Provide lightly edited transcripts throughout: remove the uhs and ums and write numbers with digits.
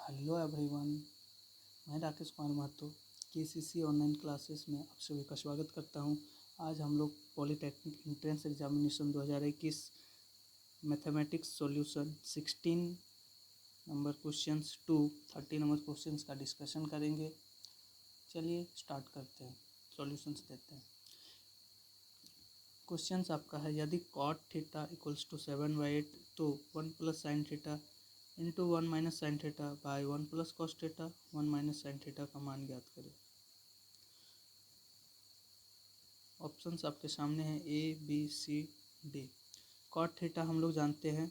Hello everyone, मैं Rakesh Kumar Mahto KCC online classes में आप सभी का स्वागत करता हूं। आज हम लोग polytechnic entrance examination 2021 mathematics solution 16 number questions to 30 number questions का डिस्कशन करेंगे। चलिए स्टार्ट करते हैं, सॉल्यूशंस देते हैं। क्वेश्चंस आपका है, यदि कॉट थीटा इक्वल्स टू 7/8 तो 1 plus sine theta into 1 minus sine theta by 1 plus cos theta 1 minus sine theta का मान ज्ञात करें। ऑप्शंस आपके सामने हैं A B C D. Cot theta हम लोग जानते हैं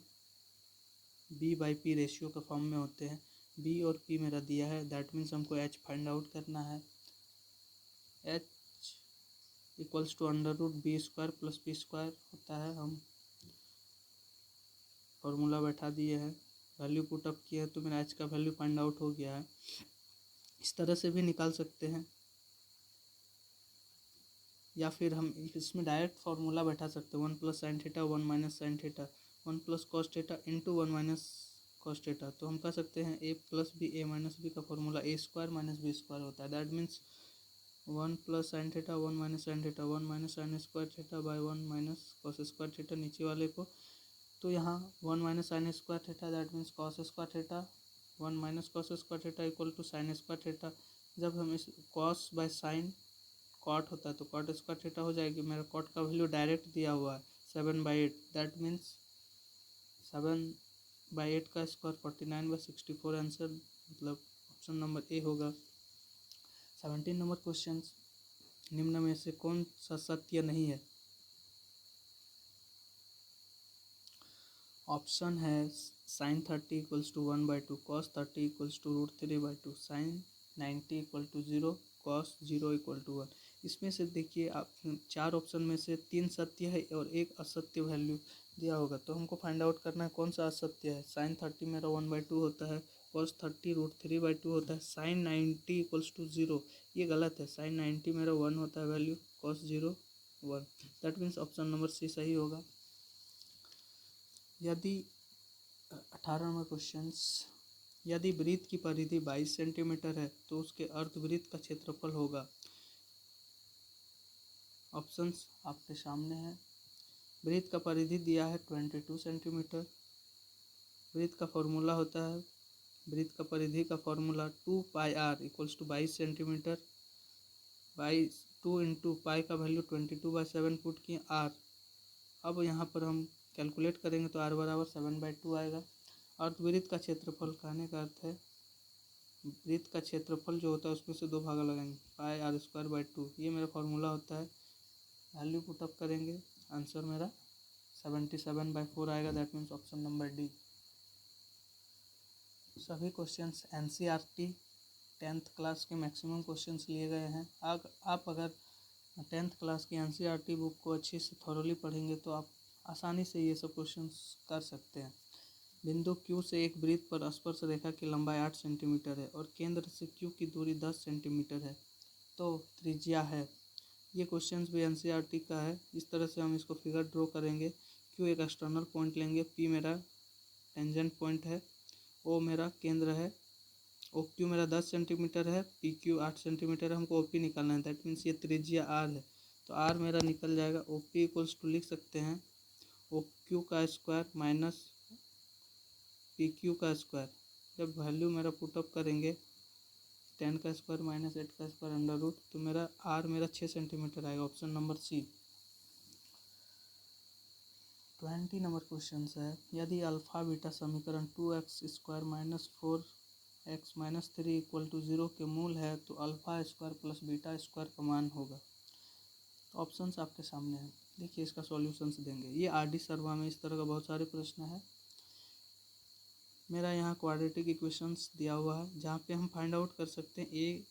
बी बाई पी रेशियो के फॉर्म में होते हैं। बी और पी मेरा दिया है, दैट मीन्स हमको एच फाइंड आउट करना है। H equals to under root B square plus P square होता है। हम फॉर्मूला बैठा दिए हैं, वैल्यू पुट अप किया है तो मेरा एच का वैल्यू फाइंड आउट हो गया है। इस तरह से भी निकाल सकते हैं या फिर हम इसमें डायरेक्ट फार्मूला बैठा सकते हैं। 1 plus sine theta 1 minus sine theta 1 plus cos theta into 1 minus cos theta. तो हम कह सकते हैं ए प्लस बी ए माइनस बी का फॉर्मूला ए स्क्वायर माइनस बी स्क्वायर होता है। That means 1 plus sine theta 1 minus sine theta 1 minus sign square theta by 1 minus cos square theta नीचे वाले को। तो यहाँ 1 minus sign square theta that means cos square theta 1 minus cos square theta equal to sine square theta. जब हम इस cos by sine cot होता है तो कॉट स्क्वायर थीटा हो जाएगी। मेरा कॉट का वैल्यू डायरेक्ट दिया हुआ है 7/8, दैट मीन्स 7/8 का स्क्वायर 49/64 आंसर, मतलब ऑप्शन नंबर ए होगा। 17 नंबर क्वेश्चन, निम्न में से कौन सा सत्य नहीं है? ऑप्शन है sine 30 equals to 1/2, cos 30 equals to √3/2, sine 90 equal to 0, cos 0 equal to 1। इसमें से देखिए आप 4 ऑप्शन में से 3 सत्य है और एक असत्य वैल्यू दिया होगा, तो हमको फाइंड आउट करना है कौन सा असत्य है। साइन 30 मेरा 1/2 होता है, कॉस 30 √3/2 होता है, साइन 90 इक्वल्स टू 0 ये गलत है। साइन 90 मेरा 1 होता है value, cos 0 1, that means option number C सही होगा। यदि 18 नंबर क्वेश्चंस, यदि वृत्त की परिधि 22 सेंटीमीटर है तो उसके अर्धवृत्त का क्षेत्रफल होगा। ऑप्शंस आपके सामने हैं। वृत्त का परिधि दिया है 22 सेंटीमीटर। वृत्त का फॉर्मूला होता है, वृत्त का परिधि का formula 2πr equals to 22 centimetre by 2 into pi का वैल्यू 22/7 पुट किए r। अब यहाँ पर हम कैलकुलेट करेंगे तो r बराबर 7/2 आएगा। अर्धवृत्त का क्षेत्रफल कहने का अर्थ है वृत्त का क्षेत्रफल जो होता है उसमें से 2 भाग लगाएंगे, पाई r²/2, ये मेरा फॉर्मूला होता है। वैल्यू पुटअप करेंगे, आंसर मेरा 77/4 आएगा, that means option number D. सभी क्वेश्चंस एनसीईआरटी 10th क्लास के मैक्सिमम क्वेश्चंस लिए गए हैं। आप अगर 10th क्लास की एनसीईआरटी बुक को अच्छे से थॉरोली पढ़ेंगे तो आप आसानी से ये सब क्वेश्चंस कर सकते हैं। बिंदु Q से एक वृत्त पर स्पर्श रेखा की लंबाई 8 सेंटीमीटर है और केंद्र से Q की दूरी 10 सेंटीमीटर है, तो त्रिज्या है। ये क्वेश्चंस भी एनसीईआरटी का है। इस तरह से हम इसको फिगर ड्रॉ करेंगे। Q एक एक्सटर्नल पॉइंट लेंगे, P मेरा टेंजेंट पॉइंट है, O मेरा केंद्र है, OQ मेरा 10 सेंटीमीटर है, PQ 8 सेंटीमीटर है, हमको OP निकालना है, दैट मीन्स ये त्रिज्या R है, तो R मेरा निकल जाएगा। OP इक्वल्स टू लिख सकते हैं OQ का स्क्वायर माइनस PQ का स्क्वायर। जब वैल्यू मेरा पुटअप करेंगे 10 का स्क्वायर माइनस 8 का स्क्वायर अंडर रूट, तो मेरा R मेरा 6 सेंटीमीटर आएगा, option number C. 20 number question है, यदि अल्फा बीटा समीकरण 2x² minus 4x minus 3 equal to 0 के मूल है तो alpha square plus beta square का मान होगा। ऑप्शंस आपके सामने हैं, देखिए इसका सॉल्यूशंस देंगे। ये RD शर्मा में इस तरह का बहुत सारे प्रश्न है। मेरा यहाँ क्वाड्रेटिक इक्वेशंस दिया हुआ है जहाँ पे हम फाइंड आउट कर सकते हैं a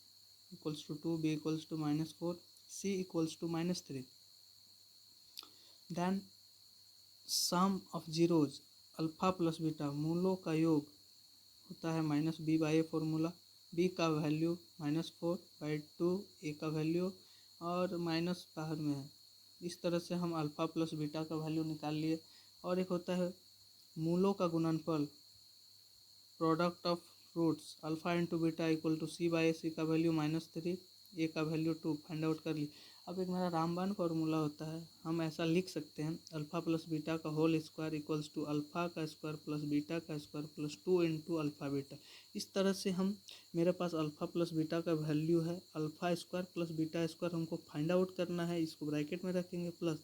equals to 2, b equals to -4, c equals to -3। Then sum of zeros alpha plus beta मूलों का योग होता है -b/a फॉर्मूला। b का वैल्यू -4/2, a का वैल्यू और माइनस बाहर में है। इस तरह से हम अल्फा प्लस बीटा का वैल्यू निकाल लिए। और एक होता है मूलों का गुणनफल, product of roots alpha into beta equal to C by ए, सी का वैल्यू -3, ए का वैल्यू 2 फाइंड आउट कर ली। अब एक मेरा रामबान फार्मूला होता है, हम ऐसा लिख सकते हैं अल्फ़ा प्लस बीटा का whole square equals to alpha का स्क्वायर प्लस बीटा का square plus 2 into alpha beta. इस तरह से हम मेरे पास अल्फ़ा प्लस बीटा का वैल्यू है, alpha square plus beta square हमको फाइंड आउट करना है, इसको ब्रैकेट में रखेंगे, plus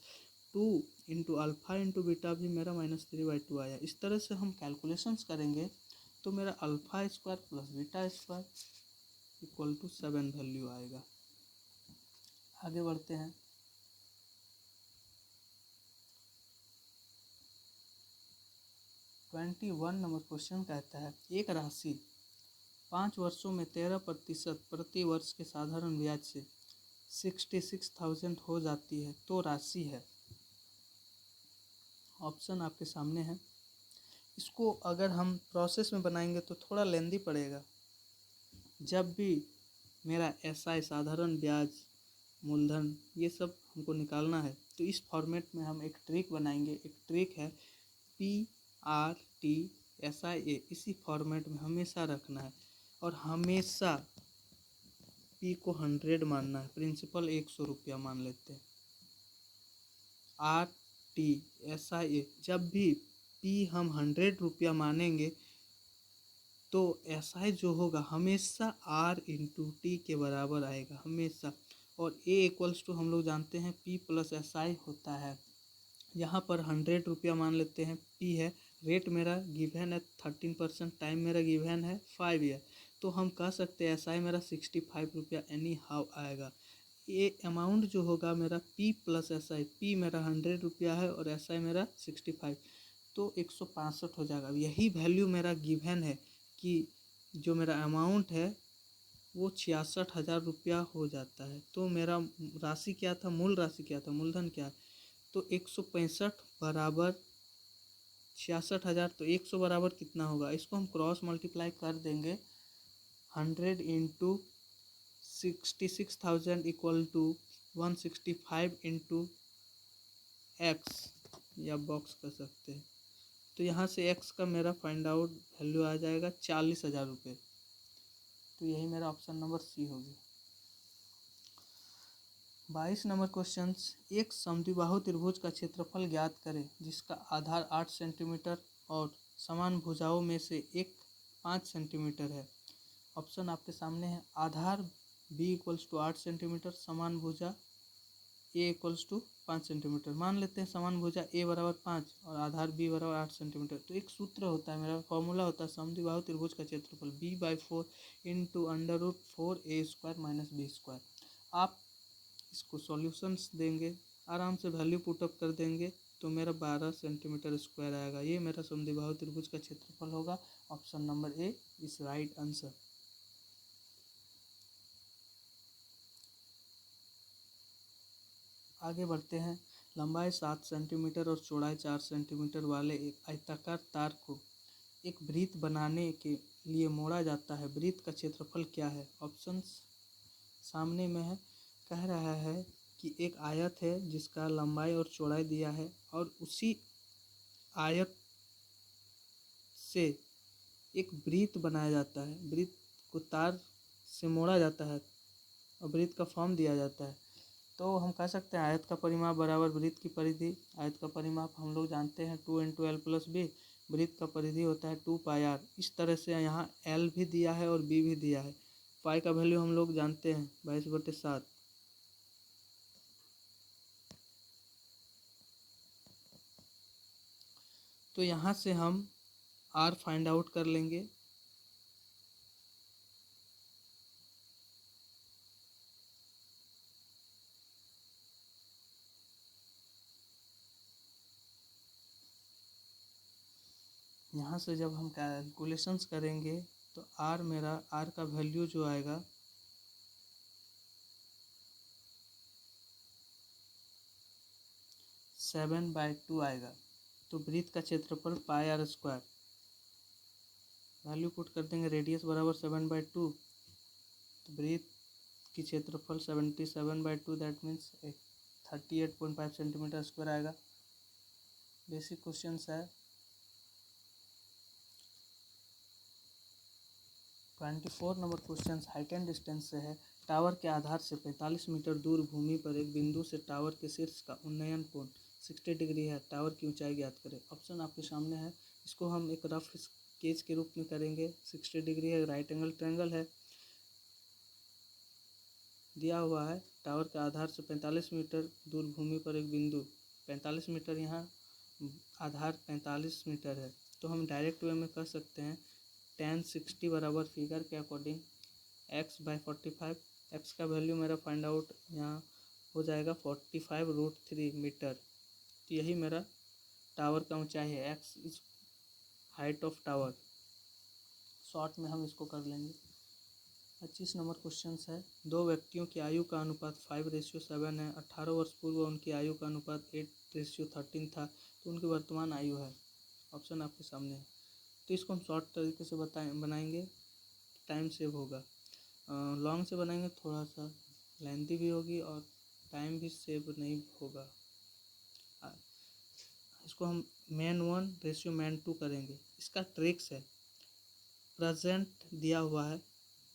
2 into alpha into beta भी मेरा -3/2 आया। इस तरह से हम कैलकुलेशंस करेंगे तो मेरा alpha square plus beta square equal to 7 value आएगा। आगे बढ़ते हैं। ट्वेंटी 21 नंबर क्वेश्चन कहता है एक राशि 5 वर्षों में 13% प्रति वर्ष के साधारण ब्याज से 66,000 हो जाती है तो राशि है। ऑप्शन आपके सामने है। इसको अगर हम प्रोसेस में बनाएंगे तो थोड़ा लेंदी पड़ेगा। जब भी मेरा SI साधारण ब्याज, मूलधन, ये सब हमको निकालना है तो इस फॉर्मेट में हम एक ट्रिक बनाएंगे। एक ट्रिक है PRTSIA, इसी फॉर्मेट में हमेशा रखना है और हमेशा P को 100 मानना है, प्रिंसिपल 100 रुपया मान लेते हैं। RTSIA, जब भी P हम 100 रुपया मानेंगे तो SI जो होगा हमेशा R इंटू T के बराबर आएगा हमेशा। और A इक्वल्स टू हम लोग जानते हैं P प्लस SI होता है। यहाँ पर 100 रुपया मान लेते हैं, P है, रेट मेरा गिवन है 13%, टाइम मेरा गिवन है 5 ईयर, तो हम कह सकते हैं SI मेरा 65 रुपया एनी हाउ आएगा। ये अमाउंट जो होगा मेरा P प्लस SI, P मेरा 100 रुपया है और SI मेरा 65, तो 165 हो जाएगा। यही वैल्यू मेरा गिवन है कि जो मेरा अमाउंट है वो 66,000 रुपया हो जाता है। तो मेरा राशि क्या था, मूल राशि क्या था, मूलधन क्या है, तो 165 बराबर 66,000, तो 100 बराबर कितना होगा, इसको हम क्रॉस मल्टीप्लाई कर देंगे। 100 into 66,000 equal to 165 into x, या बॉक्स कर सकते हैं। तो यहाँ से एक्स का मेरा फाइंड आउट वैल्यू आ जाएगा 40,000 रुपये। तो यही मेरा ऑप्शन नंबर सी होगी। 22 नंबर क्वेश्चन, एक समद्विबाहु त्रिभुज का क्षेत्रफल ज्ञात करें जिसका आधार 8 सेंटीमीटर और समान भुजाओं में से एक 5 सेंटीमीटर है। ऑप्शन आपके सामने है। आधार B इक्वल्स टू 8 सेंटीमीटर, समान भुजा A इक्वल्स टू 5 सेंटीमीटर। मान लेते हैं समान भुजा A बराबर 5 और आधार B बराबर 8 सेंटीमीटर। तो एक सूत्र होता है, मेरा फॉर्मूला होता है समद्विबाहु त्रिभुज का क्षेत्रफल B/4 into √4A² minus B²। आप इसको सॉल्यूशंस देंगे, आराम से वैल्यू पुटअप कर देंगे तो मेरा 12 सेंटीमीटर स्क्वायर आएगा। ये मेरा समद्विबाहु त्रिभुज का क्षेत्रफल होगा। Option number A is right answer. आगे बढ़ते हैं। लंबाई 7 सेंटीमीटर और चौड़ाई 4 सेंटीमीटर वाले एक आयताकार तार को एक वृत्त बनाने के लिए मोड़ा जाता है। वृत्त का क्षेत्रफल क्या है? ऑप्शंस सामने में है। कह रहा है कि एक आयत है जिसका लंबाई और चौड़ाई दिया है और उसी आयत से एक वृत्त बनाया जाता है। वृत्त को तार से मोड़ा जाता है और वृत्त का फॉर्म दिया जाता है। तो हम कह सकते हैं आयत का परिमाप बराबर वृत्त की परिधि। आयत का परिमाप हम लोग जानते हैं 2 इंटू एल प्लस बी। वृत्त का परिधि होता है 2πr। इस तरह से यहाँ एल भी दिया है और बी भी दिया है। पाई का वैल्यू हम लोग जानते हैं 22/7। तो यहाँ से हम आर फाइंड आउट कर लेंगे। यहाँ से जब हम कैलकुलेशंस करेंगे तो आर का वैल्यू जो आएगा 7/2 आएगा। तो वृत्त का क्षेत्रफल πr², वैल्यू पुट कर देंगे, रेडियस बराबर 7/2। तो वृत्त की क्षेत्रफल 77/2, दैट मीन्स 38.5 सेंटीमीटर स्क्वायर आएगा। बेसिक क्वेश्चन है। 24 number question height and distance से है। टावर के आधार से 45 मीटर दूर भूमि पर एक बिंदु से टावर के शीर्ष का उन्नयन कोण 60 डिग्री है। टावर की ऊंचाई ज्ञात करें। ऑप्शन आपके सामने है। इसको हम एक रफ स्केच के रूप में करेंगे। 60 डिग्री है, राइट एंगल ट्रायंगल है, दिया हुआ है। टावर के आधार से 45 मीटर दूर भूमि पर एक बिंदु, 45 मीटर, यहाँ आधार 45 मीटर है, तो हम डायरेक्ट वे में कर सकते हैं। tan 60 बराबर फिगर के अकॉर्डिंग x/45। x का वैल्यू मेरा फाइंड आउट यहाँ हो जाएगा 45√3 मीटर। तो यही मेरा टावर का ऊंचाई है। x is height of tower. Short में हम इसको कर लेंगे। 25 नंबर क्वेश्चन है। दो व्यक्तियों की आयु का अनुपात 5:7 है। 18 वर्ष पूर्व उनकी आयु का अनुपात 8:13 था, तो उनकी वर्तमान आयु है। ऑप्शन आपके सामने है। तो इसको हम शॉर्ट तरीके से बनाएंगे, टाइम सेव होगा। लॉन्ग से बनाएंगे थोड़ा सा लेंथी भी होगी और टाइम भी सेव नहीं होगा। इसको हम man1:man2 करेंगे। इसका ट्रिक्स है, प्रेजेंट दिया हुआ है,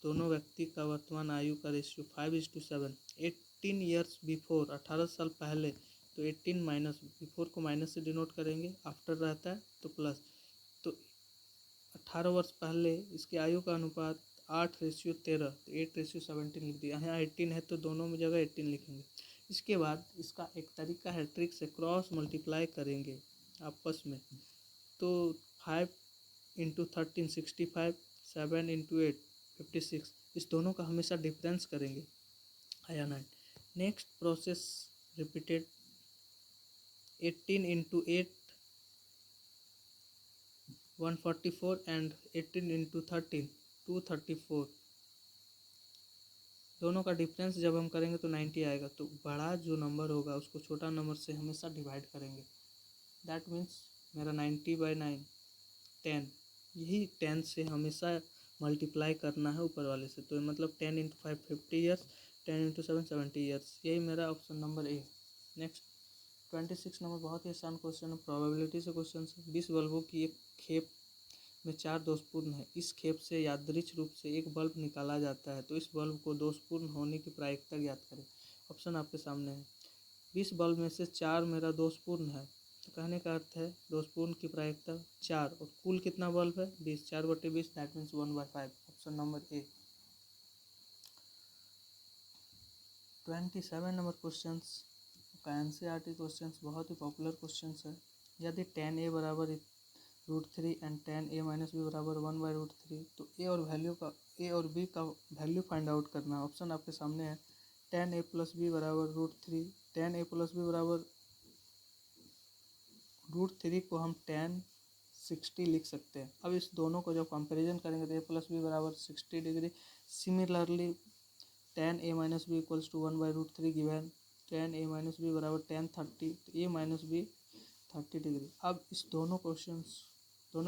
दोनों व्यक्ति का वर्तमान आयु का रेशियो 5:7। 18 ईयर्स बिफोर, 18 साल पहले, तो 18 माइनस, बिफोर को माइनस से डिनोट करेंगे, आफ्टर रहता है तो प्लस। तो 18 वर्ष पहले इसकी आयु का अनुपात 8:13, तो 8:17 लिख दिया। यहाँ 18 है तो दोनों में जगह 18 लिखेंगे। इसके बाद इसका एक तरीका है, ट्रिक से क्रॉस मल्टीप्लाई करेंगे आपस में। तो 5 × 13 65, 7 × 8 56। इस दोनों का हमेशा डिफरेंस करेंगे, आया 9। Next process repeated. 18 × 8 144 एंड 18 × 13 234। दोनों का डिफरेंस जब हम करेंगे तो 90 आएगा। तो बड़ा जो नंबर होगा उसको छोटा नंबर से हमेशा डिवाइड करेंगे। दैट मीन्स मेरा 90/9 10। यही 10 से हमेशा मल्टीप्लाई करना है ऊपर वाले से। तो मतलब 10 × 5 50 ईयर्स, 10 × 7 70 ईयर्स। यही मेरा option number A. Next 26 number बहुत ही आसान क्वेश्चन है, प्रोबेबिलिटी से क्वेश्चन है। 20 बल्बों की एक खेप में 4 दोषपूर्ण है। इस खेप से यादृच्छ रूप से एक बल्ब निकाला जाता है, तो इस बल्ब को दोषपूर्ण होने की प्रायिकता ज्ञात करें। ऑप्शन आपके सामने है। 20 बल्ब में से 4 मेरा दोषपूर्ण है, तो कहने का अर्थ है दोषपूर्ण की प्रायिकता 4, और कुल कितना बल्ब है 20, 4/20, that means 1/5। Option number A. 27 number question का NCERT क्वेश्चन बहुत ही पॉपुलर क्वेश्चन है। यदि tan a बराबर √3 एंड tan a - b बराबर 1/√3, तो a और b का वैल्यू फाइंड आउट करना है। ऑप्शन आपके सामने है। tan a + b बराबर √3, tan a + b बराबर √3 को हम tan 60 लिख सकते हैं। अब इस दोनों को जब कंपैरिजन करेंगे तो a + b बराबर 60 degree. Similarly tan a - b = 1/√3 given tan a - b बराबर tan 30, तो a - b 30 डिग्री। अब इस दोनों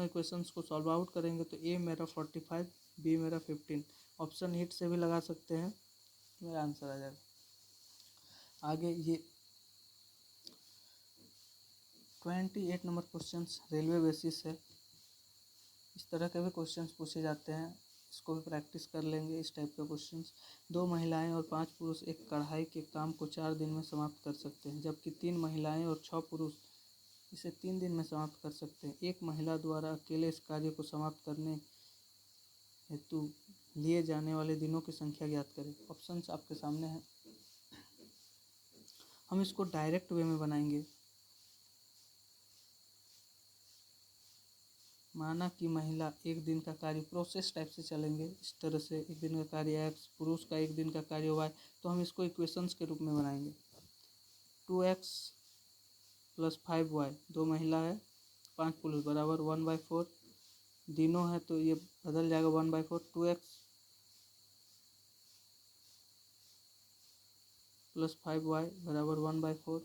इक्वेशंस को सॉल्व आउट करेंगे तो a मेरा 45, b मेरा 15। ऑप्शन हिट से भी लगा सकते हैं, मेरा आंसर आ जाएगा। आगे ये 28 नंबर क्वेश्चन रेलवे बेसिस है। इस तरह के भी क्वेश्चंस पूछे जाते हैं, इसको भी प्रैक्टिस कर लेंगे। इस टाइप के क्वेश्चंस। 2 महिलाएं और 5 पुरुष एक कढ़ाई के काम को 4 दिन में समाप्त कर सकते हैं, जबकि 3 महिलाएं और 6 पुरुष इसे 3 दिन में समाप्त कर सकते हैं। एक महिला द्वारा अकेले इस कार्य को समाप्त करने हेतु लिए जाने वाले दिनों की संख्या ज्ञात करें। ऑप्शंस आपके सामने हैं। हम इसको डायरेक्ट वे में बनाएंगे। माना कि महिला एक दिन का कार्य, प्रोसेस टाइप से चलेंगे इस तरह से। एक दिन का कार्य x, पुरुष का एक दिन का कार्य y, तो हम इसको इक्वेशंस के रूप में बनाएंगे। 2x + 5y, 2 महिला है 5 पुरुष बराबर 1/4। दिनों है तो ये बदल जाएगा 1/4। 2x + 5y बराबर 1/4।